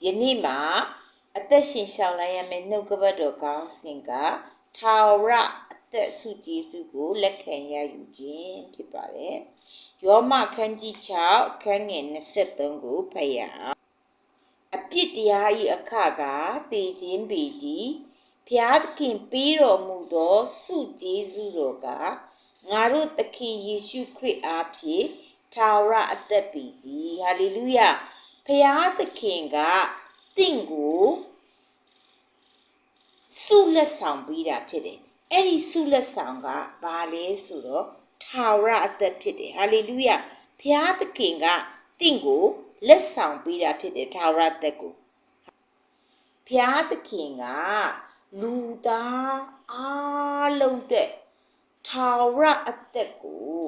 ယနေ့မှာအသက်ရှင်ရှောင်လာရမယ့်နှုတ်ကပတ်တော်ကောင်းစဉ်ကထာဝရအသက်ဆုကျေးဇူးကိုလက်ခံရယူခြင်းဖြစ်ပါတယ်။ယောမခန်းကြီး6ခန်းငယ်23ကိုဖတ်ရအောင်။အပြစ်တရား၏အခကသေခြင်းပေတည်း။ဘုရားသခင်ပေးတော်မူသောဆုကျေးဇူးတော်ကငါတို့သခင်ယေရှုခရစ်အားဖြင့်ထာဝရအသက်ပေတည်း။ဟာလေလုယ။ဘုရားသခင်ကတင့်ကိုဆုလက်ဆောင်ပေးတာဖြစ်တယ်။အဲ့ဒီဆုလက်ဆောင်ကဘာလဲဆိုတော့ထာဝရအသက်ဖြစ်တယ်။ဟာလေလုယ။ဘုရားသခင်ကတင့်ကိုလက်ဆောင်ပေးတာဖြစ်တယ်ထာဝရအသက်ကိုဘုရားသခင်ကလူသားအားလုံးအတွက်ထာဝရအသက်ကို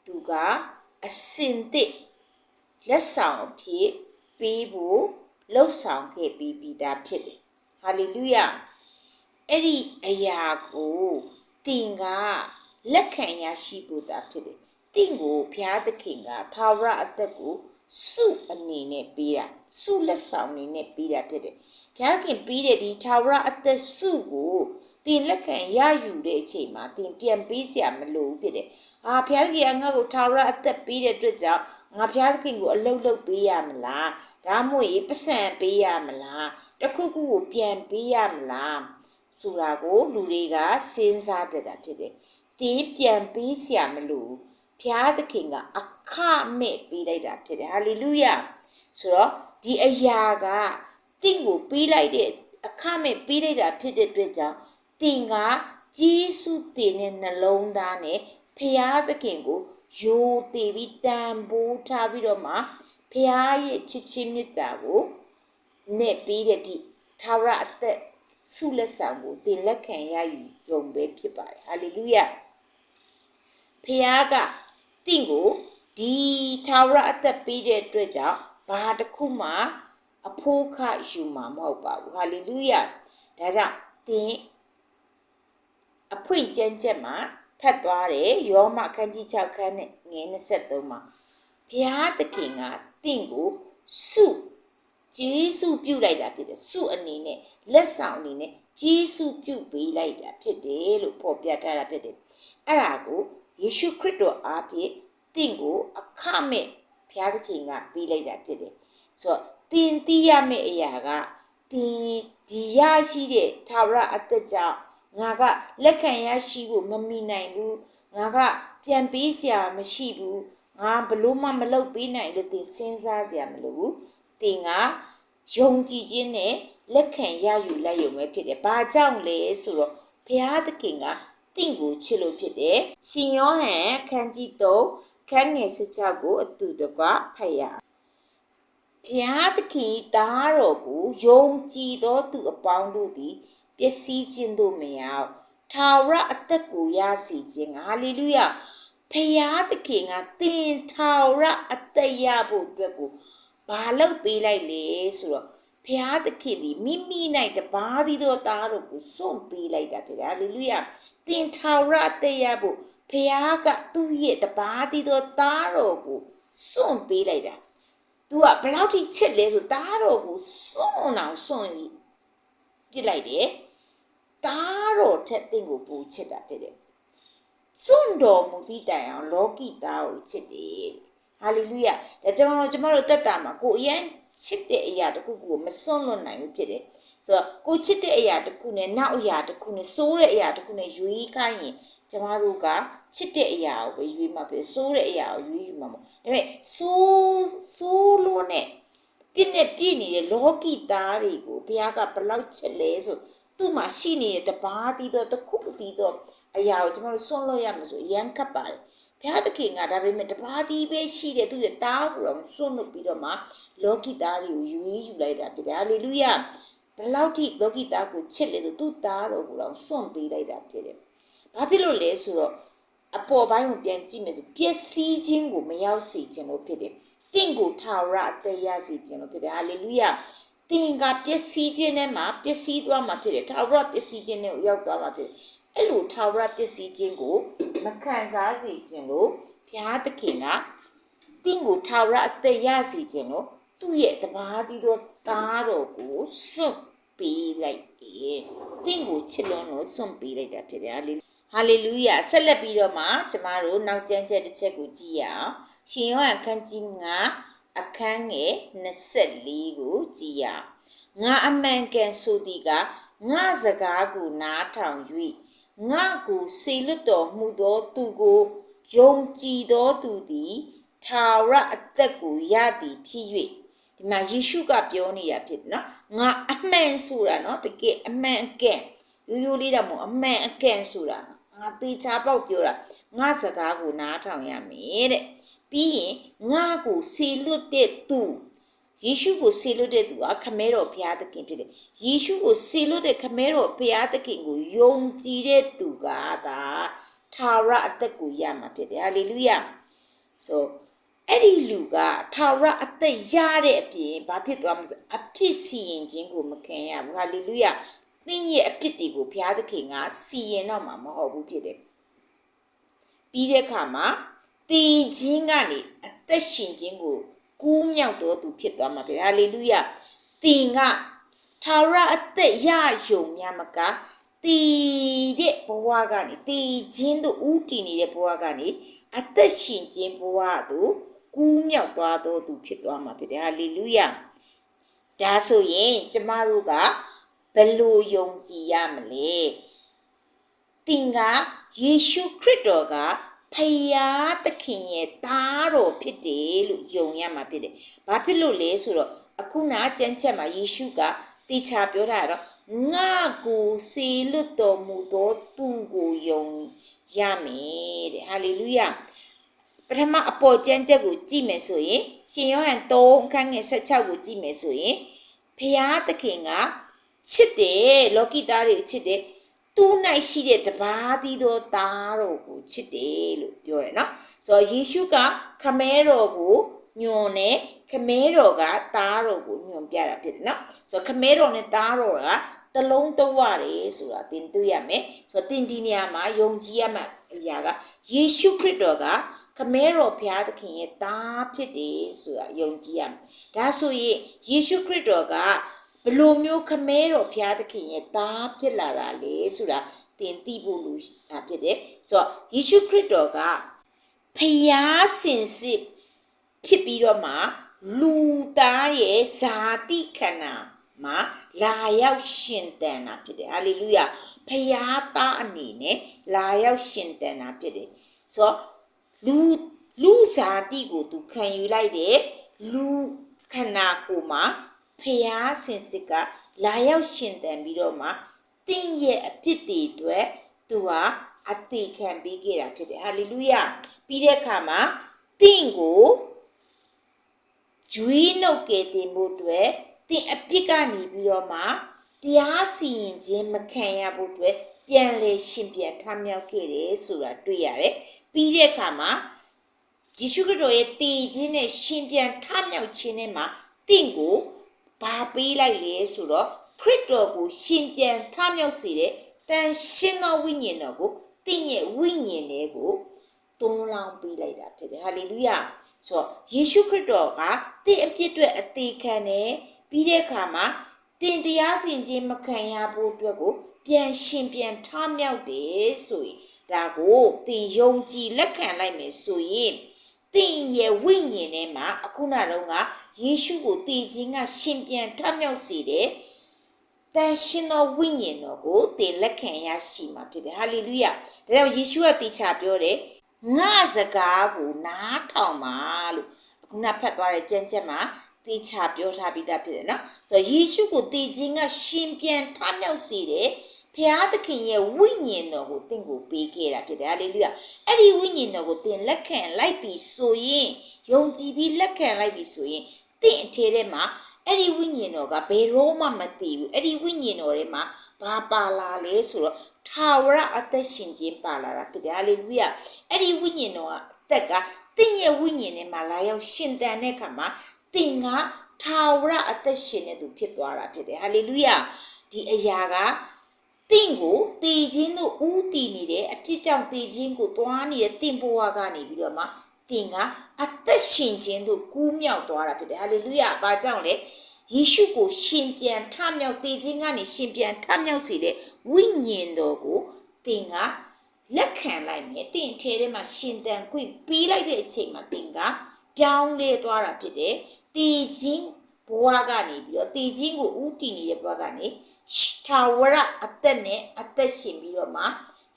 သူကအစင်သစ်လက်ဆောင်အဖြစ်ပေးဖို့လှုပ်ဆောင်ခဲ့ပြီးသားဖြစ်တယ်။ဟာလေလုယ။အဲ့ဒီအရာကိုတင်ကလက်ခံရရှိဖို့တာဖြစ်တယ်။တင်ကိုဘုရားသခင်ကထာဝရအသက်ကိုဆုအနေနဲ့ပေးတာဆုလက်ဆောင်အနေနဲ့ပေးတာဖြစ်တယ်။ဘုရားသခင်ပေးတဲ့ဒီထာဝရအသက်ဆုကိုတင်လက်ခံရယူတဲ့အချိန်မှာတင်ပြန်ပေးစရာမလိုဘူးဖြစ်တယ်။ဘုရားသခင်ကငါ့ကိုထာဝရအသက်ပေးတဲ့အတွက်ကြောင့်ငါဘုရားသခင်ကိုအလုပ်လုပ်ပေးရမလား။ဒါမှမဟုတ်ပတ်စံပေးရမလား။တစ်ခုခုကိုပြန်ပေးရမလားဆိုတာကိုလူတွေကစဉ်းစားတတ်တာဖြစ်တယ်။တင်ပြန်ပေးစရာမလိုဘူး။ဘုရားသခင်ကအခမဲ့ပေးလိုက်တာဖြစ်တယ်။ဟာလေလုယ။ဆိုတော့ဒီအရာကတင့်ကိုပေးလိုက်တဲ့အခမဲ့ပေးလိုက်တာဖြစ်တဲ့အတွက်ကြောင့်တင်ကဂျေစုတင်တဲ့နှလုံးသားနဲ့ဖရာသခင်ကိုယိုတည်ပြီးတန်ဖိုးထားပြီးတော့မှဖရာရဲ့ချစ်ချင်းမေတ္တာကိုနဲ့ပေးတဲ့ဒီထာဝရအသက်ဆုလက်ဆောင်ကိုတင်လက်ခံရယူကြုံပဲဖြစ်ပါတယ်ဟာလေလုယဖရာကတင့်ကိုဒီထာဝရအသက်ပေးတဲ့အတွက်ကြောင့်ဘာတစ်ခုမှအဖို့ခယူမှာမဟုတ်ပါဘူးဟာလေလုယဒါကြောင့်တင်အဖွင့်ကျမ်းချက်မှာဖတ်သွားတယ်ယောမခန်းကြီး6ခန်းနဲ့ငယ်23မှာဘုရားသခင်ကတင့်ကိုဆုကျေးဇူးပြုလိုက်တာဖြစ်တယ်ဆုအနေနဲ့လက်ဆောင်အနေနဲ့ကျေးဇူးပြုပေးလိုက်တာဖြစ်တယ်လို့ဖော်ပြထားတာဖြစ်တယ်အဲ့ဒါကိုယေရှုခရစ်တော်အားဖြင့်တင့်ကိုအခမဲ့ဘုရားသခင်ကပေးလိုက်တာဖြစ်တယ်ဆိုတော့တင်သိရမယ့်အရာကတင်ဒီရရှိတဲ့ထာဝရအသက်ကြောင့်ငါကလက်ခံရရှိဖို့မမီနိုင်ဘူးငါကပြန်ပေးစရာမရှိဘူးငါဘလို့မှမလုပ်ပေးနိုင်လို့တင်စဉ်းစားစရာမလိုဘူးတင်ကယုံကြည်ခြင်းနဲ့လက်ခံရယူလိုက်ရုံပဲဖြစ်တယ်ဘာကြောင့်လဲဆိုတော့ဘုရားသခင်ကတင့်ကိုချစ်လို့ဖြစ်တယ်ရှင်ယောဟန်ခန်းကြီး3ခန်းငယ်16ကိုအတူတကွဖတ်ရဘုရားသခင်သားတော်ကိုယုံကြည်သောသူအပေါင်းတို့သည်ပျက်စီးခြင်းတို့မရောက်ထာဝရအသက်ကိုရစေခြင်းဟာလေလုယဖယားသခင်ကတင်ထာဝရအသက်ရဖို့အတွက်ကိုဘာလုပ်ပေးလိုက်လဲဆိုတော့ဖယားသခင်ဒီမိမိ၌တပါးသီးသောသားတို့ကိုစွန့်ပေးလိုက်တာဖြစ်တယ်ဟာလေလုယတင်ထာဝရအသက်ရဖို့ဖယားကသူ့ရဲ့တပါးသီးသောသားတော်ကိုစွန့်ပေးလိုက်တာသူကဘလောက်ထိချစ်လဲဆိုသားတော်ကိုစွန့်အောင်စွန့်ကြီးပြစ်လိုက်တယ်သားတော်ထက်တင့်ကိုပူချစ်တာဖြစ်တယ်စွန့်တော်မူသည့်တိုင်အောင်လောကီသားကိုချစ်တယ်ဟာလေလုယဒါကျွန်တော်တို့တက်တာမှာကိုအရင်ချစ်တဲ့အရာတစ်ခုကိုမစွန့်လွတ်နိုင်ဘူးဖြစ်တယ်ဆိုတော့ကိုချစ်တဲ့အရာတစ်ခုနဲ့နောက်အရာတစ်ခုနဲ့စိုးတဲ့အရာတစ်ခုနဲ့ရွေးခိုင်းရင်ကျွန်တော်တို့ကချစ်တဲ့အရာကိုပဲရွေးမှာဖြစ်စိုးတဲ့အရာကိုရွေးယူမှာမဟုတ်ဒါပေမဲ့စိုးလို့နဲ့ပြည့်နဲ့ပြည့်နေတဲ့လောကီသားတွေကိုဘုရားကဘလောက်ချစ်လဲဆိုသူ့မှာရှိနေတဲ့တပါးသီးတော့တစ်ခုတည်းတော့အရာကိုကျွန်တော်တို့ဆွန့်လွတ်ရမှာဆိုရန်ခတ်ပါတယ်ဘုရားသခင်ကဒါပေမဲ့တပါးသီးပဲရှိတဲ့သူ့ရဲ့တားကိုတော့ဆွန့်လွတ်ပြီးတော့မှလောကီသားတွေကိုယူလိုက်တာဖြစ်တယ်ဟာလေလုယဘလောက်ထိလောကီသားကိုချစ်လဲဆိုသူ့သားတော်ကိုတော့ဆွန့်ပေးလိုက်တာဖြစ်တယ်ဘာဖြစ်လို့လဲဆိုတော့အပေါ်ပိုင်းကိုပြန်ကြည့်မယ်ဆိုပျက်စီးခြင်းကိုမရောက်စေခြင်းလို့ဖြစ်တယ်တင့်ကိုထာဝရအသက်ရစေခြင်းလို့ဖြစ်တယ်ဟာလေလုယတင်ကပျက်စီးခြင်းနဲ့မှာပျက်စီးသွားမှာဖြစ်တယ်ထာဝရပျက်စီးခြင်းနဲ့ရောက်သွားမှာဖြစ်တယ်အဲ့လိုထာဝရပျက်စီးခြင်းကိုမခံစားစေခြင်းလို့ဘုရားသခင်ကတင့်ကိုထာဝရအသက်ရစေခြင်းလို့ သူ့ရဲ့တပါးသီးသောသားတော်ကိုစွန့်ပေးလိုက်တယ်သင်ကိုချစ်လွန်းလို့စွန့်ပေးလိုက်တာဖြစ်တယ်ဟာလေလုယာဆက်လက်ပြီးတော့မှကျမတို့နောက်ကျမ်းချက်တစ်ချက်ကိုကြည့်ရအောင်ရှင်ယောဟန်ခန်းကြီး9အခန်းငယ်24ကိုကြည့်ရအောင်ငါအမှန်ကန်ဆိုသည်ကငါစကားကိုနားထောင်၍ငါကိုစေလွတ်တော်မူသောသူကိုယုံကြည်သောသူသည်ထာဝရအသက်ကိုရသည်ဖြစ်၍ဒီမှာယေရှုကပြောနေတာဖြစ်တယ်နော်ငါအမှန်ဆိုတာနော်တကယ်အမှန်အကန်ရိုးရိုးလေးတော့မဟုတ်အမှန်အကန်ဆိုတာငါသေချာပေါက်ပြောတာငါစကားကိုနားထောင်ရမယ်တဲ့ပြီးရင်ငါကိုစေလွတ်တဲ့သူယေရှုကိုစေလွတ်တဲ့သူကခမဲတော်ဘုရားသခင်ဖြစ်တယ်ယေရှုကိုစေလွတ်တဲ့ခမဲတော်ဘုရားသခင်ကိုယုံကြည်တဲ့သူကသာထာဝရအသက်ကိုရမှာဖြစ်တယ်ဟာလေလုယာဆိုအဲ့ဒီလူကထာဝရအသက်ရတဲ့အပြင်ဘာဖြစ်သွားမလဲအဖြစ်စီရင်ခြင်းကိုမခံရဘူးဟာလေလုယာသင်ရဲ့အဖြစ်တွေကိုဘုရားသခင်ကစီရင်တော့မှာမဟုတ်ဘူးဖြစ်တယ်ပြီးတဲ့အခါမှာတည်ခြင်းကနေအသက်ရှင်ခြင်းကိုကူးမြောက်တော်သူဖြစ်သွားမှာဖြစ်တယ်ဟာလေလုယာသင်ကထာဝရအသက်ရယုံများမကတည်တဲ့ဘဝကနေတည်ခြင်းတို့ဥတည်နေတဲ့ဘဝကနေအသက်ရှင်ခြင်းဘဝတို့ကူးမြောက်သွားတော်သူဖြစ်သွားမှာဖြစ်တယ်ဟာလေလုယာဒါဆိုရင်ကျမတို့ကဘယ်လိုယုံကြည်ရမလဲသင်ကယေရှုခရစ်တော်ကဖယားသခင်ရဲ့သားတော်ဖြစ်တယ်လို့ယုံရမှာဖြစ်တယ်။ဘာဖြစ်လို့လဲဆိုတော့အခုနကျမ်းချက်မှာယေရှုကတေချာပြောတာတော့ငါကိုစေလွတ်တော်မူသောသူကိုယုံရမယ်တဲ့။ဟာလေလုယာ။ပထမအပေါ်ကျမ်းချက်ကိုကြည့်မယ်ဆိုရင်ရှင်ယောဟန်3အခန်းငယ်16ကိုကြည့်မယ်ဆိုရင်ဖယားသခင်ကချစ်တယ်လောကီသားတွေချစ်တယ်သူ၌ရှိတဲ့တပါးသီးသောသားတော်ကိုချစ်တယ်လို့ပြောတယ်နော်ဆိုတော့ယေရှုကခမဲတော်ကိုညွန်တယ်ခမဲတော်ကသားတော်ကိုညွန်ပြတာဖြစ်တယ်နော်ဆိုတော့ခမဲတော်နဲ့သားတော်ကတလုံးတဝတယ်ဆိုတာသင်တွေ့ရမယ်ဆိုတော့သင်ဒီနေရာမှာယုံကြည်ရမှာအရာကယေရှုခရစ်တော်ကခမဲတော်ဘုရားသခင်ရဲ့သားဖြစ်တယ်ဆိုတာယုံကြည်ရမယ်ဒါဆိုရင်ယေရှုခရစ်တော်ကဘလိုမျိုးခမဲတော်ဘုရားသခင်ရဲ့သားဖြစ်လာတာလေဆိုတာသင်သိဖို့လိုတာဖြစ်တယ်ဆိုတော့ယေရှုခရစ်တော်ကဖျားစင်စစ်ဖြစ်ပြီးတော့မှလူသားရဲ့ဇာတိခန္ဓာမှာလာရောက်ရှင်သန်တာဖြစ်တယ်ဟာလေလုယာဖျားသားအနေနဲ့လာရောက်ရှင်သန်တာဖြစ်တယ်ဆိုတော့လူဇာတိကိုသူခံယူလိုက်တဲ့လူခန္ဓာကိုယ်မှာဖျားစင်စစ်ကလာရောက်ရှင်သန်ပြီးတော့မှတင်းရဲ့အဖြစ်တွေအတွက်သူဟာအသေးခံပေးခဲ့တာဖြစ်တယ်ဟာလေလုယာပြီးတဲ့အခါမှာတင်းကိုကျွေးနှုတ်ကယ်တင်ဖို့အတွက်တင်းအဖြစ်ကနေပြီးတော့မှတရားစီရင်ခြင်းမခံရဖို့အတွက်ပြန်လေရှင်ပြန်ထမြောက်ခဲ့တယ်ဆိုတာတွေ့ရတယ်ပြီးတဲ့အခါမှာယေရှုခရစ်တော်ရဲ့တည်ခြင်းနဲ့ရှင်ပြန်ထမြောက်ခြင်းနဲ့မှာတင်းကိုဘာပေးလိုက်လဲဆိုတော့ခရစ်တော်ကိုရှင်ပြန်ထမြောက်စေတဲ့တန်ရှင်သောဝိညာဉ်တော်ကိုသင်ရဲ့ဝိညာဉ်လေးကိုတွန်းလောင်းပေးလိုက်တာဖြစ်တယ်ဟာလေလုယာဆိုတော့ယေရှုခရစ်တော်ကသင်အပြစ်အတွက်အသေးခံတယ်ပြီးတဲ့အခါမှာသင်တရားစီရင်ခြင်းမခံရဖို့အတွက်ကိုပြန်ရှင်ပြန်ထမြောက်တယ်ဆိုရင်ဒါကိုသင်ယုံကြည်လက်ခံလိုက်မယ်ဆိုရင်သင်ရဲ့ဝိညာဉ်ထဲမှာအခုနကတော့ကယေရှုကိုတည်ခြင်းကရှင်ပြန်ထမြောက်စေတဲ့တန်ရှင်သောဝိညာဉ်တော်ကိုသင်လက်ခံရရှိမှာဖြစ်တယ်ဟာလေလုယာဒါကြောင့်ယေရှုကတေချာပြောတယ်ငါစကားကိုနားထောင်ပါလို့အခုနဖတ်သွားတဲ့ကျမ်းချက်မှာတေချာပြောထားပြီးသားဖြစ်တယ်နော်ဆိုတော့ယေရှုကိုတည်ခြင်းကရှင်ပြန်ထမြောက်စေတဲ့ဖျားသခင်ရဲ့ဝိညာဉ်တော်ကိုသင်ကိုပေးခဲ့တာဖြစ်တယ်ဟာလေလုယာအဲ့ဒီဝိညာဉ်တော်ကိုသင်လက်ခံလိုက်ပြီဆိုရင်ယုံကြည်ပြီးလက်ခံလိုက်ပြီဆိုရင်သင်အထဲထဲမှာအဲ့ဒီဝိညာဉ်တော်ကဘယ်တော့မှမတည်ဘူးအဲ့ဒီဝိညာဉ်တော်ထဲမှာဘာပါလာလဲဆိုတော့ထာဝရအသက်ရှင်ခြင်းပါလာတာဖြစ်တယ်ဟာလေလုယာအဲ့ဒီဝိညာဉ်တော်ကအသက်ကသင်ရဲ့ဝိညာဉ်ထဲမှာလာရောက်ရှင်သန်တဲ့အခါမှာသင်ကထာဝရအသက်ရှင်တဲ့သူဖြစ်သွားတာဖြစ်တယ်ဟာလေလုယာဒီအရာကသင်ကိုတည်ခြင်းတို့ဥတည်နေတဲ့အပြစ်ကြောင့်တည်ခြင်းကိုတွားနေတဲ့သင်ဘဝကနေပြီးတော့မှသ သင်ကအသက်ရှင်ခြင်းသို့ကူးမြောက်သွားတာဖြစ်တယ်ဟာလေလုယဘာကြောင့်လဲယေရှုကိုရှင်ပြန်ထမြောက်တည်ခြင်းကနေရှင်ပြန်ထမြောက်စေတဲ့ဝိညာဉ်တော်ကိုသင်ကလက်ခံလိုက်မယ်သင်ထဲထဲမှာရှင်တန်ခွင့်ပေးလိုက်တဲ့အချိန်မှာသင်ကပြောင်းလဲသွားတာဖြစ်တယ်တည်ခြင်းဘဝကနေပြီးတော့တည်ခြင်းကိုဥတည်နေတဲ့ဘဝကနေထာဝရအသက်နဲ့အသက်ရှင်ပြီးတော့မှ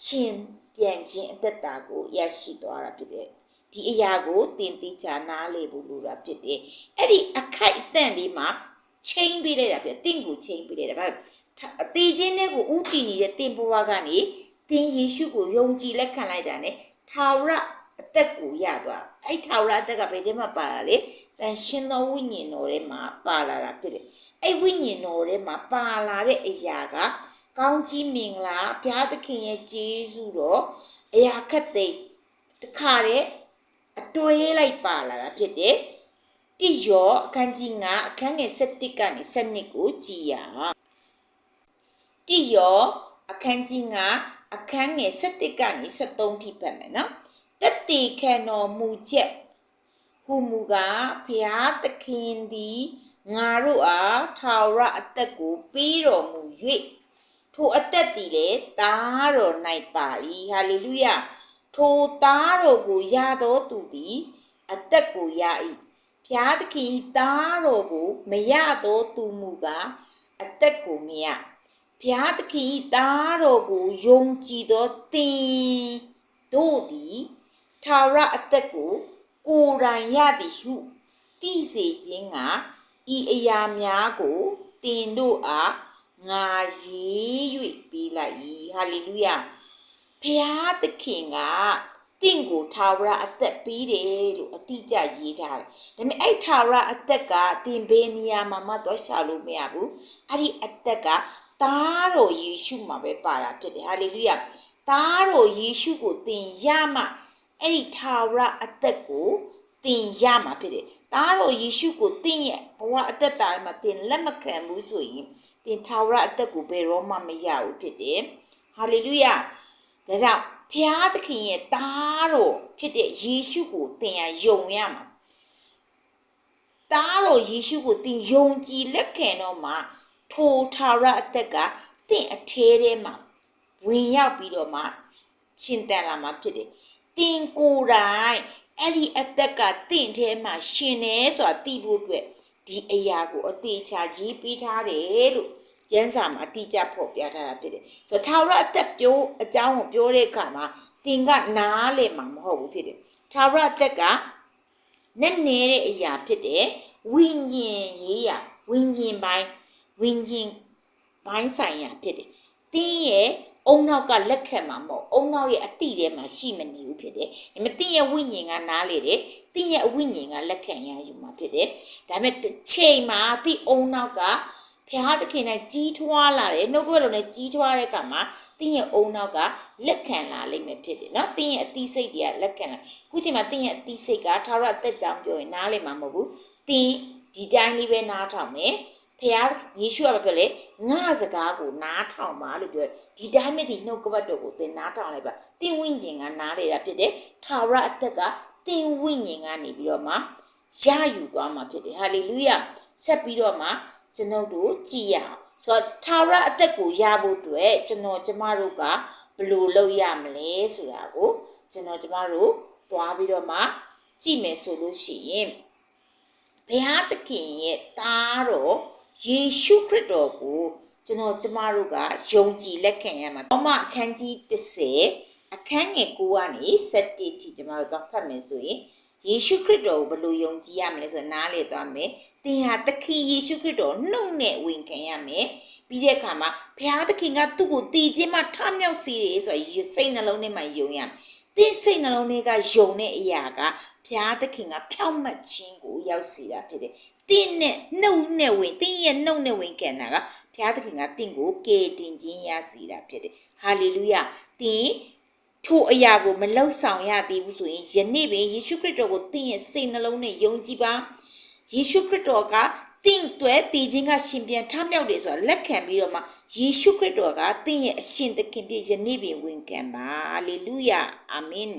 ရှင်ပြန်ခြင်းအသက်တာကိုရရှိသွားတာဖြစ်တယ်ဒီအရာကိုသင်သိချာနားလေဖို့လိုတာဖြစ်တယ်အဲ့ဒီအခိုက်အတန့်လေးမှာချိန်ပေးလိုက်တာဖြစ်သင်ကိုချိန်ပေးလိုက်တာဗျတည်ခြင်းနဲ့ကိုဥတည်နေတဲ့သင်ဘဝကနေသင်ယေရှုကိုယုံကြည်လက်ခံလိုက်တာ ਨੇ ထာဝရအသက်ကိုရသွားအဲ့ထာဝရအသက်ကဘယ်ထဲမှာပါလာလဲတန်ရှင်သောဝိညာဉ်တော်ထဲမှာပါလာတာဖြစ်တယ်အဲ့ဝိညာဉ်တော်ထဲမှာပါလာတဲ့အရာကကောင်းကြီးမင်္ဂလာဘုရားသခင်ရဲ့ကျေးဇူးတော်အရာခက်သိတခါတည်းအတွဲလိုက်ပါလာတာဖြစ်တယ်တိယောအခန်းကြီး9အခန်းငယ်7ကနေ7ကိုကြည်ရအောင်တိယောအခန်းကြီး9အခန်းငယ်7ကနေ73ထိဖတ်မယ်နော်တတိခံတော်မူချက်ဟူမူကားဘုရားသခင်သည်ငါတို့အားထာဝရအသက်ကိုပေးတော်မူ၍ထိုအသက်သည်လေသားတော်၌ပါ၏ဟာလေလုယထိုသားတော်ကိုရသောသူသည်အသက်ကိုရ၏ဘုရားသခင်သားတော်ကိုမရသောသူမူကားအသက်ကိုမရဘုရားသခင်သားတော်ကိုယုံကြည်သောသင်တို့သည်ထာဝရအသက်ကိုကိုယ်တိုင်ရသည်ဟုသိစေခြင်းကဤအရာများကိုသင်တို့အားငါရေး၍ပေးလိုက်၏ဟာလေလုယဘုရားသခင်ကတင့်ကိုထာဝရအသက်ပေးတယ်လို့အတိအကျရေးထားတယ်ဒါပေမဲ့အဲ့ထာဝရအသက်ကသင်ဘယ်နေရာမှာမှတော့ရှာလို့မရဘူးအဲ့ဒီအသက်ကသားတော်ယေရှုမှာပဲပါတာဖြစ်တယ်ဟာလေလုယသားတော်ယေရှုကိုသင်ရမှအဲ့ဒီထာဝရအသက်ကိုသင်ရမှာဖြစ်တယ်သားတော်ယေရှုကိုသင်ရဲ့ဘဝအသက်တာမှာသင်လက်မခံဘူးဆိုရင်သင်ထာဝရအသက်ကိုဘယ်တော့မှမရဘူးဖြစ်တယ်ဟာလေလုယဒါကြောင့်ဘုရားသခင်ရဲ့သားတော်ဖြစ်တဲ့ယေရှုကိုသင်ယုံရမှာသားတော်ယေရှုကိုသင်ယုံကြည်လက်ခံတော့မှထိုထာဝရအသက်ကသင်အထဲထဲမှာဝင်ရောက်ပြီးတော့မှရှင်တန်လာမှာဖြစ်တယ်သင်ကိုယ်တိုင်အဲ့ဒီအသက်ကသင်ထဲမှာရှင်နေဆိုတာသိဖို့အတွက်ဒီအရာကိုအသေးချာကြီးပေးထားတယ်လို့ကျမ်းစာမှာအတိအကျဖော်ပြထားတာဖြစ်တယ်ဆိုတော့ထာဝရအသက်ပြောအကြောင်းကိုပြောတဲ့အခါမှာသင်ကနားလည်မှာမဟုတ်ဘူးဖြစ်တယ်ထာဝရအသက်ကနည်းနည်းတဲ့အရာဖြစ်တယ်ဝိညာဉ်ရေးရာဝိညာဉ်ပိုင်းဆိုင်ရာဖြစ်တယ်သင်ရဲ့အုံနောက်ကလက်ခံမှာမဟုတ်အုံနောက်ရဲ့အတိထဲမှာရှိမနေဘူးဖြစ်တယ်ဒါပေမဲ့သင်ရဲ့ဝိညာဉ်ကနားလေတယ်သင်ရဲ့ဝိညာဉ်ကလက်ခံရယူမှာဖြစ်တယ်ဒါပေမဲ့ချိန်မှာသင်အုံနောက်ကဘုရားသခင်နဲ့ကြီးထွားလာတယ်နှုတ်ကပတ်တော်နဲ့ကြီးထွားတဲ့အခါမှာသင်ရဲ့အုံနောက်ကလက်ခံလာလိမ့်မယ်ဖြစ်တယ်နော်သင်ရဲ့အသိစိတ်တွေကလက်ခံလာခုချိန်မှာသင်ရဲ့အသိစိတ်ကထာဝရအသက်ကြောင့်ပြောရင်နားလည်မှာမဟုတ်ဘူးသင်ဒီတိုင်းလေးပဲနားထောင်မယ်ဘုရားယေရှုကပြောလေငါစကားကိုနားထောင်ပါလို့ပြောဒီတိုင်းမဲ့ဒီနှုတ်ကပတ်တော်ကိုသင်နားထောင်လိုက်ပါသင်ဝိညာဉ်ကနားလေတာဖြစ်တယ်ထာဝရအသက်ကသင်ဝိညာဉ်ကနေပြီးတော့မှရယူသွားမှာဖြစ်တယ်ဟာလေလုယဆက်ပြီးတော့မှကျွန်ုပ်တို့ကြည်ရအောင်ဆိုတော့ထာဝရအသက်ကိုရဖို့အတွက်ကျမတို့ကဘယ်လိုလုပ်ရမလဲဆိုတာကိုကျမတို့သွားပြီးတော့မှကြည့်မယ်ဆိုလို့ရှိရင်ဘုရားသခင်ရဲ့သားတော်ယေရှုခရစ်တော်ကိုကျမတို့ကယုံကြည်လက်ခံရမှာ။အခန်းကြီး10အခန်းငယ်9ကနေ7ထိကျမတို့သွားဖတ်မယ်ဆိုရင်ယေရှုခရစ်တော်ကိုဘယ်လိုယုံကြည်ရမလဲဆိုတော့နားလည်သွားမယ်။သင်ဟာသခင်ယေရှုခရစ်တော်နှုတ်နဲ့ဝန်ခံရမယ်။ပြီးတဲ့အခါမှာဘုရားသခင်ကသူ့ကိုတည်ခြင်းမှထမြောက်စေတယ်ဆိုတော့စိတ်နှလုံးထဲမှာယုံရမယ်။သင်စိတ်နှလုံးထဲကယုံတဲ့အရာကဘုရားသခင်ကဖြောင့်မတ်ခြင်းကိုရောက်စေတာဖြစ်တယ်။သင်ရဲ့နှုတ်နဲ့ဝင်ခံတာကဘုရားသခင်ကသင်ကိုကယ်တင်ခြင်းရစေတာဖြစ်တယ်။ဟာလေလုယသင်ထိုအရာကိုမလောက်ဆောင်ရသေးဘူးဆိုရင်ယနေ့ပင်ယေရှုခရစ်တော်ကိုသင်ရဲ့စိတ်နှလုံးနဲ့ယုံကြည်ပါယေရှုခရစ်တော်ကသင်တွေ့တည်ခြင်းကရှင်ပြန်ထမြောက်တယ်ဆိုတာလက်ခံပြီးတော့မှယေရှုခရစ်တော်ကသင်ရဲ့အရှင်သခင်ဖြစ်ယနေ့ပင်ဝန်ခံပါဟာလေလုယအာမင်